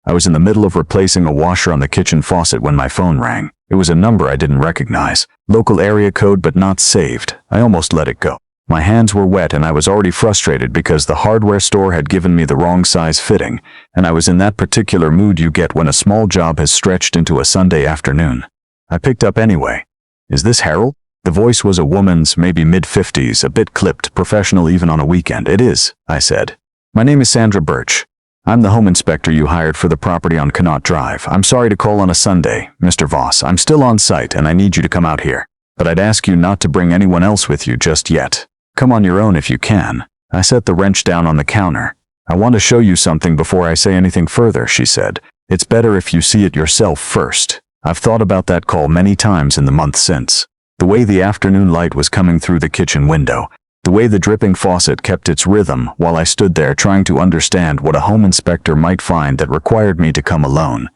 I was in the middle of replacing a washer on the kitchen faucet when my phone rang. It was a number I didn't recognize. Local area code but not saved. I almost let it go. My hands were wet and I was already frustrated because the hardware store had given me the wrong size fitting, and I was in that particular mood you get when a small job has stretched into a Sunday afternoon. I picked up anyway. "Is this Harold?" The voice was a woman's, maybe mid-50s, a bit clipped, professional even on a weekend. "It is," I said. "My name is Sandra Birch. I'm the home inspector you hired for the property on Connaught Drive. I'm sorry to call on a Sunday, Mr. Voss. I'm still on site and I need you to come out here. But I'd ask you not to bring anyone else with you just yet. Come on your own if you can." I set the wrench down on the counter. "I want to show you something before I say anything further," she said. "It's better if you see it yourself first." I've thought about that call many times in the month since. The way the afternoon light was coming through the kitchen window. The way the dripping faucet kept its rhythm while I stood there trying to understand what a home inspector might find that required me to come alone.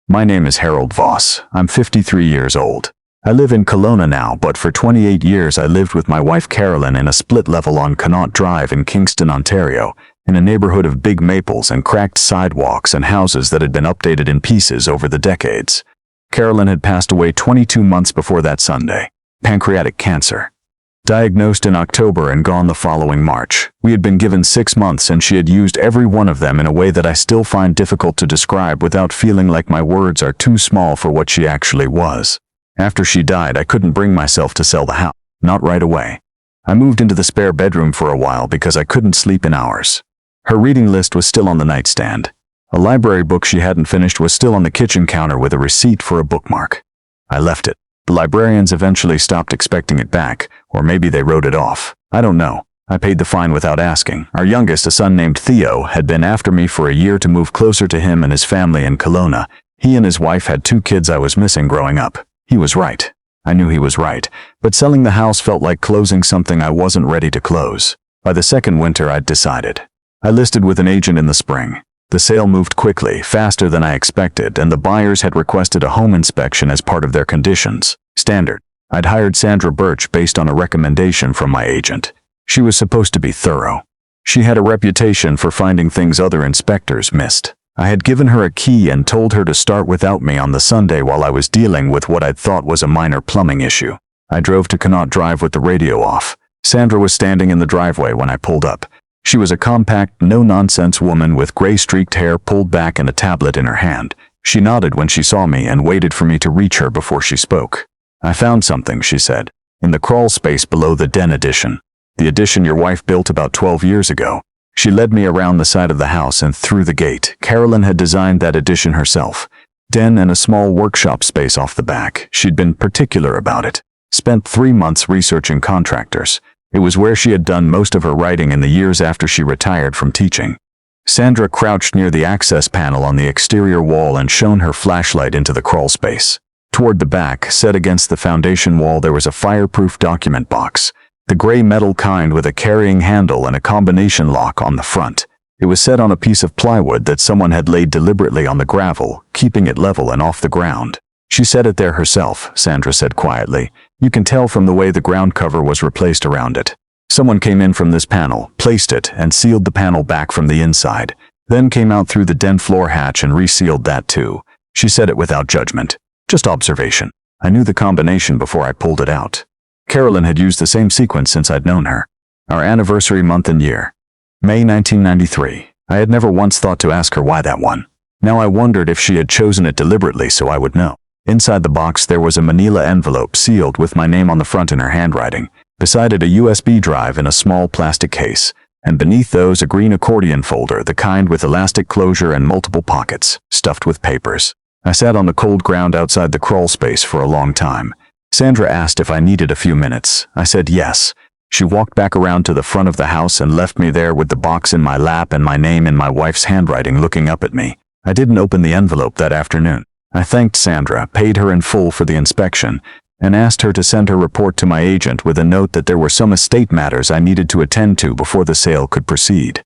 My name is Harold Voss. I'm 53 years old. I live in Kelowna now, but for 28 years I lived with my wife Carolyn in a split level on Connaught Drive in Kingston, Ontario, in a neighborhood of big maples and cracked sidewalks and houses that had been updated in pieces over the decades. Carolyn had passed away 22 months before that Sunday. Pancreatic cancer. Diagnosed in October and gone the following March. We had been given 6 months and she had used every one of them in a way that I still find difficult to describe without feeling like my words are too small for what she actually was. After she died, I couldn't bring myself to sell the house. Not right away. I moved into the spare bedroom for a while because I couldn't sleep in hours. Her reading list was still on the nightstand. A library book she hadn't finished was still on the kitchen counter with a receipt for a bookmark. I left it. The librarians eventually stopped expecting it back, or maybe they wrote it off. I don't know. I paid the fine without asking. Our youngest, a son named Theo, had been after me for a year to move closer to him and his family in Kelowna. He and his wife had 2 kids I was missing growing up. He was right. I knew he was right, but selling the house felt like closing something I wasn't ready to close. By the second winter, I'd decided. I listed with an agent in the spring. The sale moved quickly, faster than I expected, and the buyers had requested a home inspection as part of their conditions. Standard. I'd hired Sandra Birch based on a recommendation from my agent. She was supposed to be thorough. She had a reputation for finding things other inspectors missed. I had given her a key and told her to start without me on the Sunday while I was dealing with what I'd thought was a minor plumbing issue. I drove to Connaught Drive with the radio off. Sandra was standing in the driveway when I pulled up. She was a compact, no-nonsense woman with gray-streaked hair pulled back and a tablet in her hand. She nodded when she saw me and waited for me to reach her before she spoke. "I found something," she said, "in the crawl space below the den addition. The addition your wife built about 12 years ago." She led me around the side of the house and through the gate. Carolyn had designed that addition herself. Den and a small workshop space off the back. She'd been particular about it. Spent 3 months researching contractors. It was where she had done most of her writing in the years after she retired from teaching. Sandra crouched near the access panel on the exterior wall and shone her flashlight into the crawl space. Toward the back, set against the foundation wall, there was a fireproof document box. The gray metal kind with a carrying handle and a combination lock on the front. It was set on a piece of plywood that someone had laid deliberately on the gravel, keeping it level and off the ground. "She set it there herself," Sandra said quietly. "You can tell from the way the ground cover was replaced around it. Someone came in from this panel, placed it, and sealed the panel back from the inside, then came out through the den floor hatch and resealed that too." She said it without judgment. Just observation. I knew the combination before I pulled it out. Carolyn had used the same sequence since I'd known her. Our anniversary month and year. May 1993. I had never once thought to ask her why that one. Now I wondered if she had chosen it deliberately so I would know. Inside the box there was a manila envelope sealed with my name on the front in her handwriting. Beside it a USB drive in a small plastic case. And beneath those a green accordion folder, the kind with elastic closure and multiple pockets, stuffed with papers. I sat on the cold ground outside the crawl space for a long time. Sandra asked if I needed a few minutes. I said yes. She walked back around to the front of the house and left me there with the box in my lap and my name in my wife's handwriting looking up at me. I didn't open the envelope that afternoon. I thanked Sandra, paid her in full for the inspection, and asked her to send her report to my agent with a note that there were some estate matters I needed to attend to before the sale could proceed.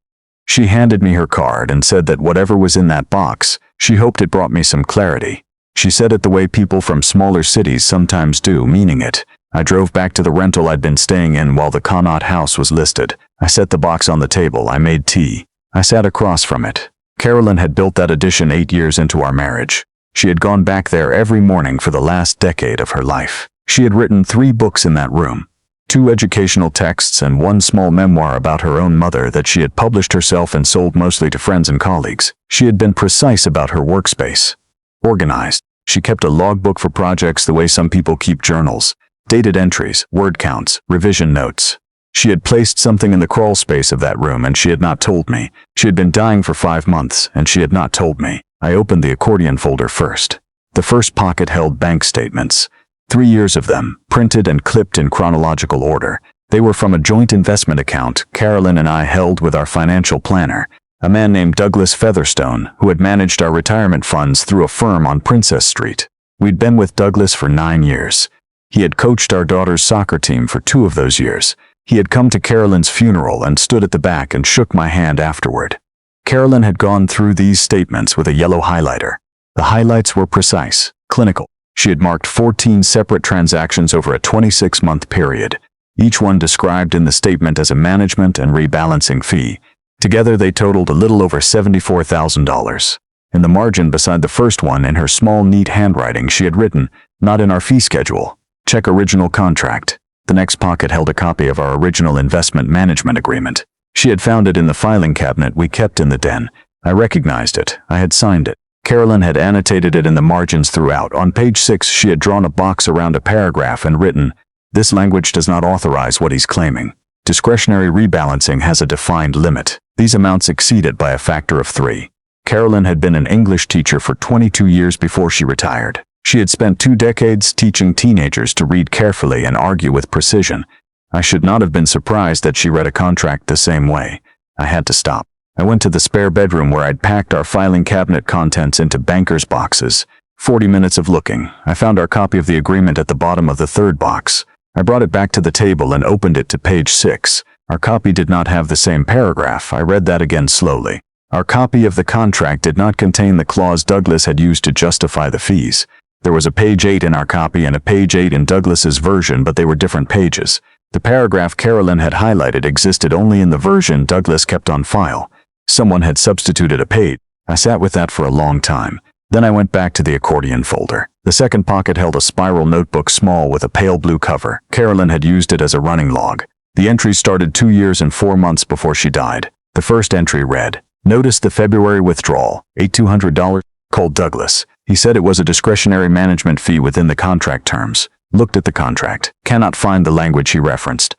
She handed me her card and said that whatever was in that box, she hoped it brought me some clarity. She said it the way people from smaller cities sometimes do, meaning it. I drove back to the rental I'd been staying in while the Connaught house was listed. I set the box on the table. I made tea. I sat across from it. Carolyn had built that addition 8 years into our marriage. She had gone back there every morning for the last decade of her life. She had written 3 books in that room, 2 educational texts and 1 small memoir about her own mother that she had published herself and sold mostly to friends and colleagues. She had been precise about her workspace. Organized. She kept a logbook for projects the way some people keep journals. Dated entries, word counts, revision notes. She had placed something in the crawl space of that room and she had not told me. She had been dying for 5 months and she had not told me. I opened the accordion folder first. The first pocket held bank statements. 3 years of them, printed and clipped in chronological order. They were from a joint investment account Carolyn and I held with our financial planner, a man named Douglas Featherstone, who had managed our retirement funds through a firm on Princess Street. We'd been with Douglas for 9 years. He had coached our daughter's soccer team for 2 of those years. He had come to Carolyn's funeral and stood at the back and shook my hand afterward. Carolyn had gone through these statements with a yellow highlighter. The highlights were precise, clinical. She had marked 14 separate transactions over a 26-month period, each one described in the statement as a management and rebalancing fee. Together they totaled a little over $74,000. In the margin beside the first one, in her small, neat handwriting, she had written, "Not in our fee schedule. Check original contract." The next pocket held a copy of our original investment management agreement. She had found it in the filing cabinet we kept in the den. I recognized it. I had signed it. Carolyn had annotated it in the margins throughout. On page 6, she had drawn a box around a paragraph and written, "This language does not authorize what he's claiming. Discretionary rebalancing has a defined limit. These amounts exceeded by a factor of 3. Carolyn had been an English teacher for 22 years before she retired. She had spent 2 decades teaching teenagers to read carefully and argue with precision. I should not have been surprised that she read a contract the same way. I had to stop. I went to the spare bedroom where I'd packed our filing cabinet contents into banker's boxes. 40 minutes of looking. I found our copy of the agreement at the bottom of the 3rd box. I brought it back to the table and opened it to page 6. Our copy did not have the same paragraph. I read that again slowly. Our copy of the contract did not contain the clause Douglas had used to justify the fees. There was a page 8 in our copy and a page 8 in Douglas's version, but they were different pages. The paragraph Carolyn had highlighted existed only in the version Douglas kept on file. Someone had substituted a page. I sat with that for a long time. Then I went back to the accordion folder. The second pocket held a spiral notebook, small with a pale blue cover. Carolyn had used it as a running log. The entries started 2 years and 4 months before she died. The first entry read, "Notice the February withdrawal, $8,200, called Douglas. He said it was a discretionary management fee within the contract terms. Looked at the contract. Cannot find the language he referenced.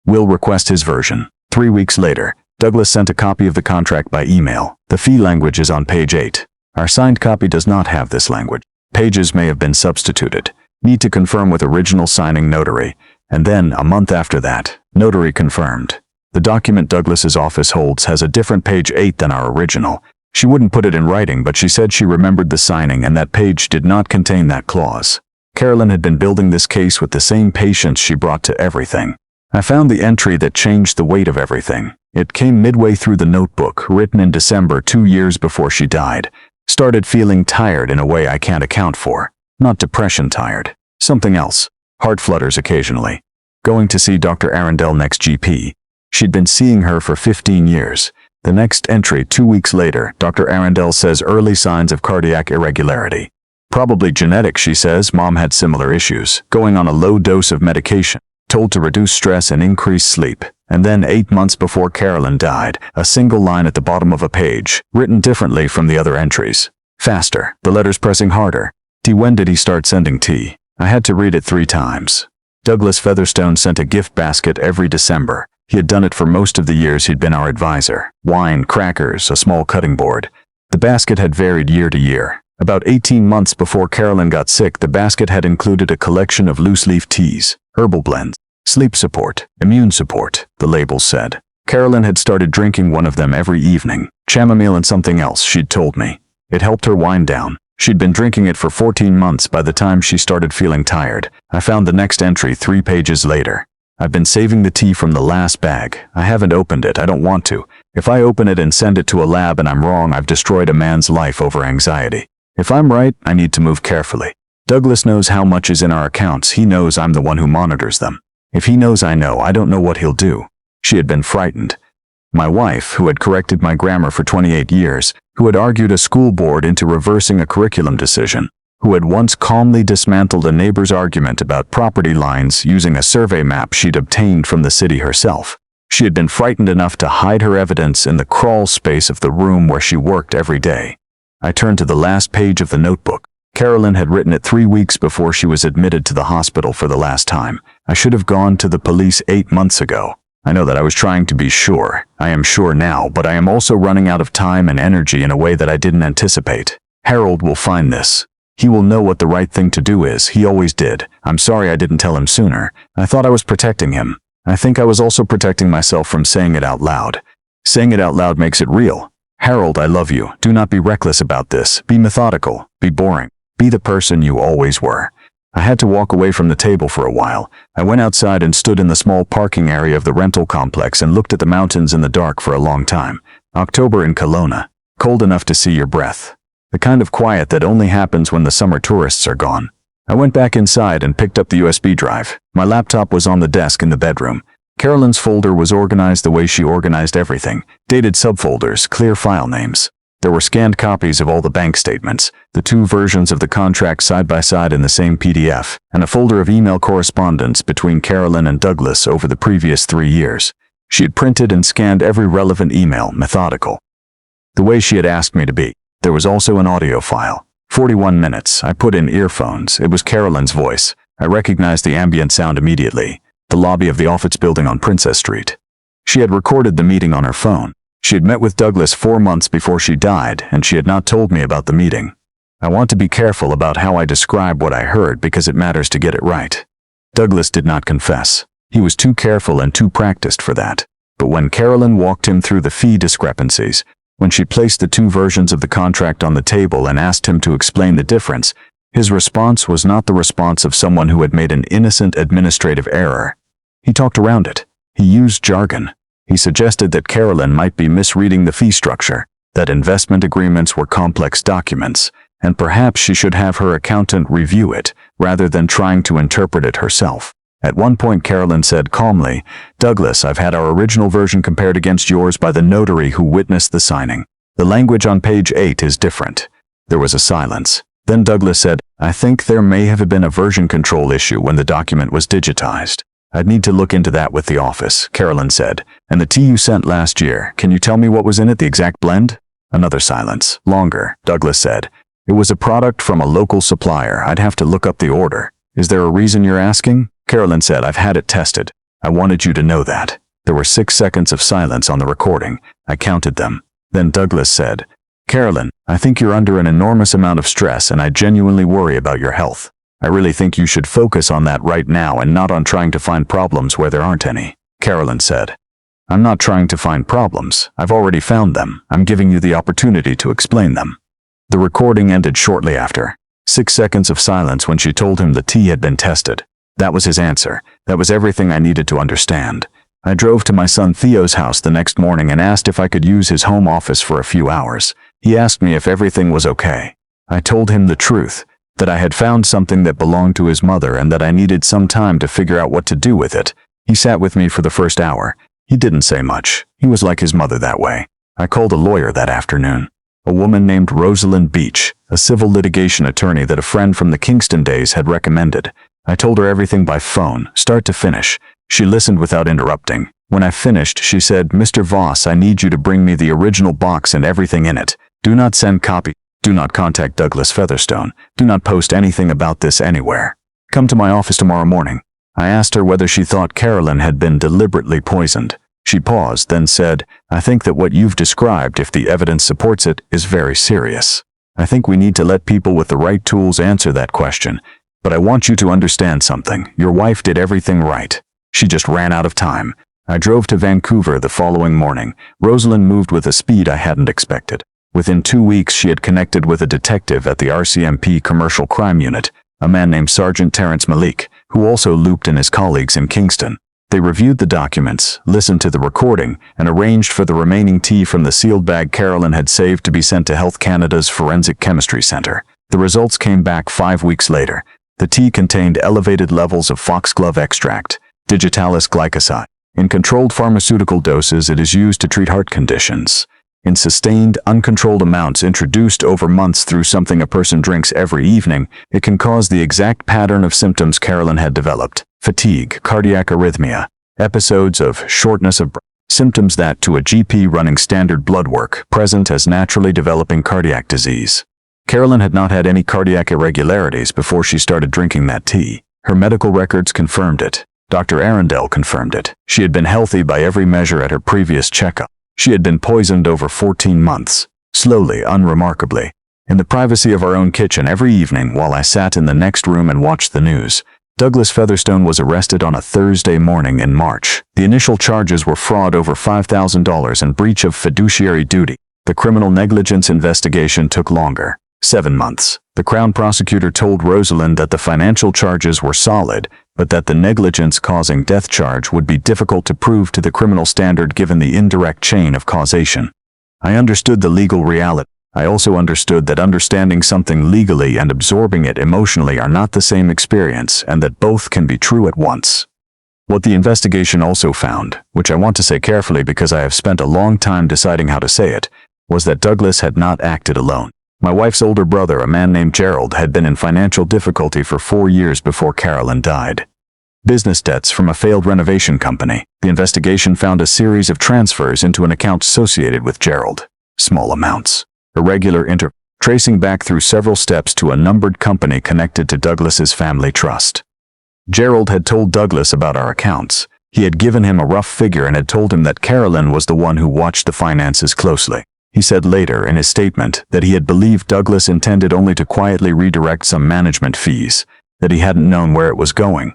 Will request his version." 3 weeks later, Douglas sent a copy of the contract by email. The fee language is on page 8. Our signed copy does not have this language. Pages may have been substituted. Need to confirm with original signing notary. And then, a month after that, notary confirmed. The document Douglas's office holds has a different page 8 than our original. She wouldn't put it in writing, but she said she remembered the signing and that page did not contain that clause. Carolyn had been building this case with the same patience she brought to everything. I found the entry that changed the weight of everything. It came midway through the notebook, written in December 2 years before she died. Started feeling tired in a way I can't account for. Not depression tired. Something else. Heart flutters occasionally. Going to see Dr. Arundel next GP. She'd been seeing her for 15 years. The next entry 2 weeks later, Dr. Arundel says early signs of cardiac irregularity. Probably genetic, she says. Mom had similar issues. Going on a low dose of medication. Told to reduce stress and increase sleep. And then 8 months before Carolyn died, a single line at the bottom of a page, written differently from the other entries. Faster. The letters pressing harder. T. When did he start sending tea? I had to read it 3 times. Douglas Featherstone sent a gift basket every December. He had done it for most of the years he'd been our advisor. Wine, crackers, a small cutting board. The basket had varied year to year. About 18 months before Carolyn got sick, the basket had included a collection of loose-leaf teas, herbal blends, sleep support, immune support, the labels said. Carolyn had started drinking one of them every evening. Chamomile and something else, she'd told me. It helped her wind down. She'd been drinking it for 14 months by the time she started feeling tired. I found the next entry 3 pages later. I've been saving the tea from the last bag. I haven't opened it. I don't want to. If I open it and send it to a lab and I'm wrong, I've destroyed a man's life over anxiety. If I'm right, I need to move carefully. Douglas knows how much is in our accounts. He knows I'm the one who monitors them. If he knows I know, I don't know what he'll do. She had been frightened. My wife, who had corrected my grammar for 28 years, who had argued a school board into reversing a curriculum decision, who had once calmly dismantled a neighbor's argument about property lines using a survey map she'd obtained from the city herself. She had been frightened enough to hide her evidence in the crawl space of the room where she worked every day. I turned to the last page of the notebook. Carolyn had written it 3 weeks before she was admitted to the hospital for the last time. I should have gone to the police 8 months ago. I know that I was trying to be sure. I am sure now, but I am also running out of time and energy in a way that I didn't anticipate. Harold will find this. He will know what the right thing to do is. He always did. I'm sorry I didn't tell him sooner. I thought I was protecting him. I think I was also protecting myself from saying it out loud. Saying it out loud makes it real. Harold, I love you. Do not be reckless about this. Be methodical. Be boring. Be the person you always were. I had to walk away from the table for a while. I went outside and stood in the small parking area of the rental complex and looked at the mountains in the dark for a long time. October in Kelowna. Cold enough to see your breath. The kind of quiet that only happens when the summer tourists are gone. I went back inside and picked up the USB drive. My laptop was on the desk in the bedroom. Carolyn's folder was organized the way she organized everything. Dated subfolders, clear file names. There were scanned copies of all the bank statements, the 2 versions of the contract side by side in the same PDF, and a folder of email correspondence between Carolyn and Douglas over the previous 3 years. She had printed and scanned every relevant email, methodical. The way she had asked me to be. There was also an audio file. 41 minutes. I put in earphones. It was Carolyn's voice. I recognized the ambient sound immediately. The lobby of the office building on Princess Street. She had recorded the meeting on her phone. She had met with Douglas 4 months before she died, and she had not told me about the meeting. I want to be careful about how I describe what I heard because it matters to get it right. Douglas did not confess. He was too careful and too practiced for that. But when Carolyn walked him through the fee discrepancies, when she placed the 2 versions of the contract on the table and asked him to explain the difference, his response was not the response of someone who had made an innocent administrative error. He talked around it. He used jargon. He suggested that Carolyn might be misreading the fee structure, that investment agreements were complex documents, and perhaps she should have her accountant review it, rather than trying to interpret it herself. At one point Carolyn said calmly, "Douglas, I've had our original version compared against yours by the notary who witnessed the signing. The language on page 8 is different." There was a silence. Then Douglas said, "I think there may have been a version control issue when the document was digitized. I'd need to look into that with the office," Carolyn said. "And the tea you sent last year, can you tell me what was in it, the exact blend?" Another silence. Longer. Douglas said, "It was a product from a local supplier. I'd have to look up the order. Is there a reason you're asking?" Carolyn said, "I've had it tested. I wanted you to know that." There were 6 seconds of silence on the recording. I counted them. Then Douglas said, "Carolyn, I think you're under an enormous amount of stress and I genuinely worry about your health. I really think you should focus on that right now and not on trying to find problems where there aren't any." Carolyn said, "I'm not trying to find problems. I've already found them. I'm giving you the opportunity to explain them." The recording ended shortly after. 6 seconds of silence when she told him the tea had been tested. That was his answer. That was everything I needed to understand. I drove to my son Theo's house the next morning and asked if I could use his home office for a few hours. He asked me if everything was okay. I told him the truth, that I had found something that belonged to his mother and that I needed some time to figure out what to do with it. He sat with me for the first hour. He didn't say much. He was like his mother that way. I called a lawyer that afternoon. A woman named Rosalind Beach, a civil litigation attorney that a friend from the Kingston days had recommended. I told her everything by phone, start to finish. She listened without interrupting. When I finished, she said, "Mr. Voss, I need you to bring me the original box and everything in it. Do not send copy. Do not contact Douglas Featherstone. Do not post anything about this anywhere. Come to my office tomorrow morning." I asked her whether she thought Carolyn had been deliberately poisoned. She paused, then said, "I think that what you've described, if the evidence supports it, is very serious. I think we need to let people with the right tools answer that question. But I want you to understand something. Your wife did everything right. She just ran out of time." I drove to Vancouver the following morning. Rosalind moved with a speed I hadn't expected. Within 2 weeks, she had connected with a detective at the RCMP Commercial Crime Unit, a man named Sergeant Terrence Malik, who also looped in his colleagues in Kingston. They reviewed the documents, listened to the recording, and arranged for the remaining tea from the sealed bag Carolyn had saved to be sent to Health Canada's Forensic Chemistry Centre. The results came back 5 weeks later. The tea contained elevated levels of foxglove extract, digitalis glycoside, In controlled pharmaceutical doses, it is used to treat heart conditions. In sustained, uncontrolled amounts introduced over months through something a person drinks every evening, it can cause the exact pattern of symptoms Carolyn had developed: fatigue, cardiac arrhythmia, episodes of shortness of breath, symptoms that, to a GP running standard blood work, present as naturally developing cardiac disease. Carolyn had not had any cardiac irregularities before she started drinking that tea. Her medical records confirmed it. Dr. Arundel confirmed it. She had been healthy by every measure at her previous checkup. She had been poisoned over 14 months. Slowly, unremarkably. In the privacy of our own kitchen every evening while I sat in the next room and watched the news, Douglas Featherstone was arrested on a Thursday morning in March. The initial charges were fraud over $5,000 and breach of fiduciary duty. The criminal negligence investigation took longer. 7 months. The Crown prosecutor told Rosalind that the financial charges were solid, but that the negligence-causing death charge would be difficult to prove to the criminal standard given the indirect chain of causation. I understood the legal reality. I also understood that understanding something legally and absorbing it emotionally are not the same experience, and that both can be true at once. What the investigation also found, which I want to say carefully because I have spent a long time deciding how to say it, was that Douglas had not acted alone. My wife's older brother, a man named Gerald, had been in financial difficulty for 4 years before Carolyn died. Business debts from a failed renovation company. The investigation found a series of transfers into an account associated with Gerald. Small amounts. Irregular tracing back through several steps to a numbered company connected to Douglas's family trust. Gerald had told Douglas about our accounts. He had given him a rough figure and had told him that Carolyn was the one who watched the finances closely. He said later in his statement that he had believed Douglas intended only to quietly redirect some management fees, that he hadn't known where it was going,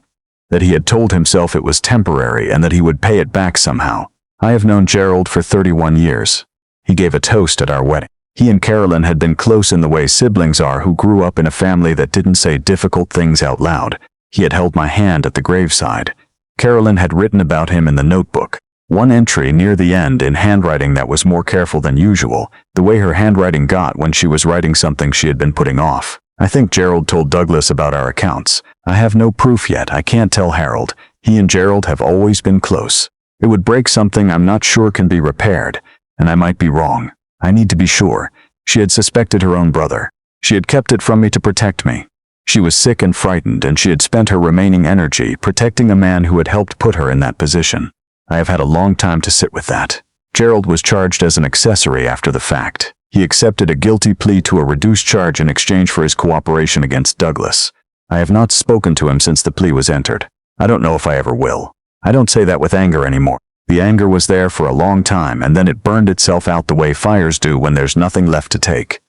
that he had told himself it was temporary and that he would pay it back somehow. I have known Gerald for 31 years. He gave a toast at our wedding. He and Carolyn had been close in the way siblings are who grew up in a family that didn't say difficult things out loud. He had held my hand at the graveside. Carolyn had written about him in the notebook. One entry near the end in handwriting that was more careful than usual, the way her handwriting got when she was writing something she had been putting off. I think Gerald told Douglas about our accounts. I have no proof yet. I can't tell Harold. He and Gerald have always been close. It would break something I'm not sure can be repaired, and I might be wrong. I need to be sure. She had suspected her own brother. She had kept it from me to protect me. She was sick and frightened, and she had spent her remaining energy protecting a man who had helped put her in that position. I have had a long time to sit with that. Gerald was charged as an accessory after the fact. He accepted a guilty plea to a reduced charge in exchange for his cooperation against Douglas. I have not spoken to him since the plea was entered. I don't know if I ever will. I don't say that with anger anymore. The anger was there for a long time, and then it burned itself out the way fires do when there's nothing left to take.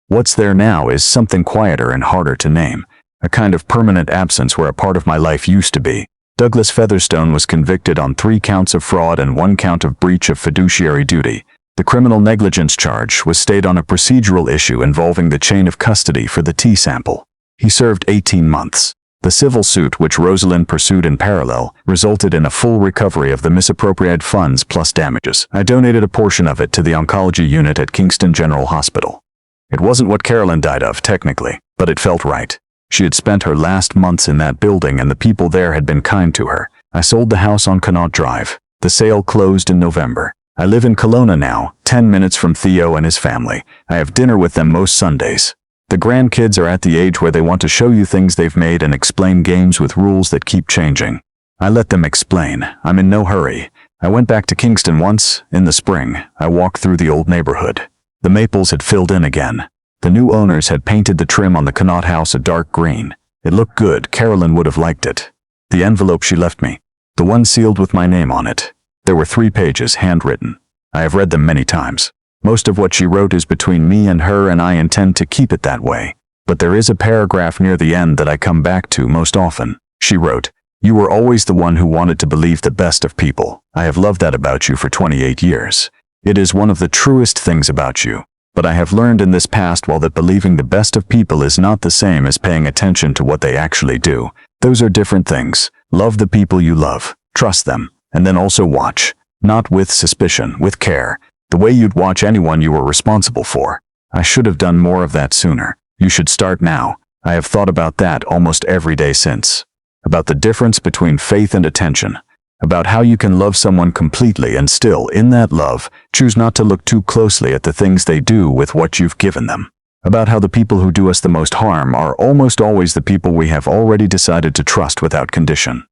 What's there now is something quieter and harder to name. A kind of permanent absence where a part of my life used to be. Douglas Featherstone was convicted on 3 counts of fraud and 1 count of breach of fiduciary duty. The criminal negligence charge was stayed on a procedural issue involving the chain of custody for the tea sample. He served 18 months. The civil suit, which Rosalind pursued in parallel, resulted in a full recovery of the misappropriated funds plus damages. I donated a portion of it to the oncology unit at Kingston General Hospital. It wasn't what Carolyn died of, technically, but it felt right. She had spent her last months in that building and the people there had been kind to her. I sold the house on Connaught Drive. The sale closed in November. I live in Kelowna now, 10 minutes from Theo and his family. I have dinner with them most Sundays. The grandkids are at the age where they want to show you things they've made and explain games with rules that keep changing. I let them explain. I'm in no hurry. I went back to Kingston once, in the spring. I walked through the old neighborhood. The maples had filled in again. The new owners had painted the trim on the Connaught house a dark green. It looked good. Carolyn would have liked it. The envelope she left me. The one sealed with my name on it. There were 3 pages, handwritten. I have read them many times. Most of what she wrote is between me and her, and I intend to keep it that way. But there is a paragraph near the end that I come back to most often. She wrote, "You were always the one who wanted to believe the best of people. I have loved that about you for 28 years. It is one of the truest things about you. But I have learned in this past while that believing the best of people is not the same as paying attention to what they actually do. Those are different things. Love the people you love. Trust them. And then also watch. Not with suspicion, with care. The way you'd watch anyone you were responsible for. I should have done more of that sooner. You should start now. I have thought about that almost every day since. About the difference between faith and attention. About how you can love someone completely and still, in that love, choose not to look too closely at the things they do with what you've given them. About how the people who do us the most harm are almost always the people we have already decided to trust without condition.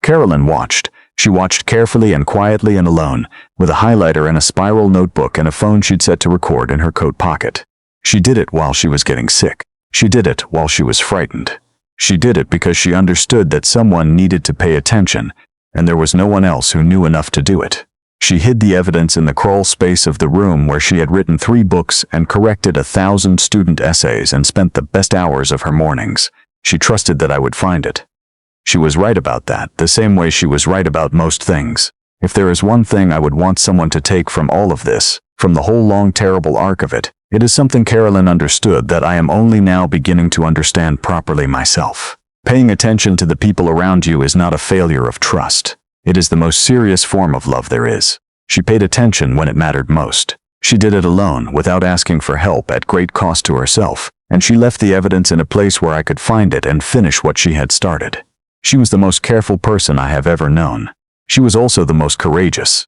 Carolyn watched. She watched carefully and quietly and alone, with a highlighter and a spiral notebook and a phone she'd set to record in her coat pocket. She did it while she was getting sick. She did it while she was frightened. She did it because she understood that someone needed to pay attention, and there was no one else who knew enough to do it. She hid the evidence in the crawl space of the room where she had written 3 books and corrected 1,000 student essays and spent the best hours of her mornings. She trusted that I would find it. She was right about that, the same way she was right about most things. If there is one thing I would want someone to take from all of this, from the whole long terrible arc of it, it is something Carolyn understood that I am only now beginning to understand properly myself. Paying attention to the people around you is not a failure of trust. It is the most serious form of love there is. She paid attention when it mattered most. She did it alone, without asking for help, at great cost to herself, and she left the evidence in a place where I could find it and finish what she had started. She was the most careful person I have ever known. She was also the most courageous.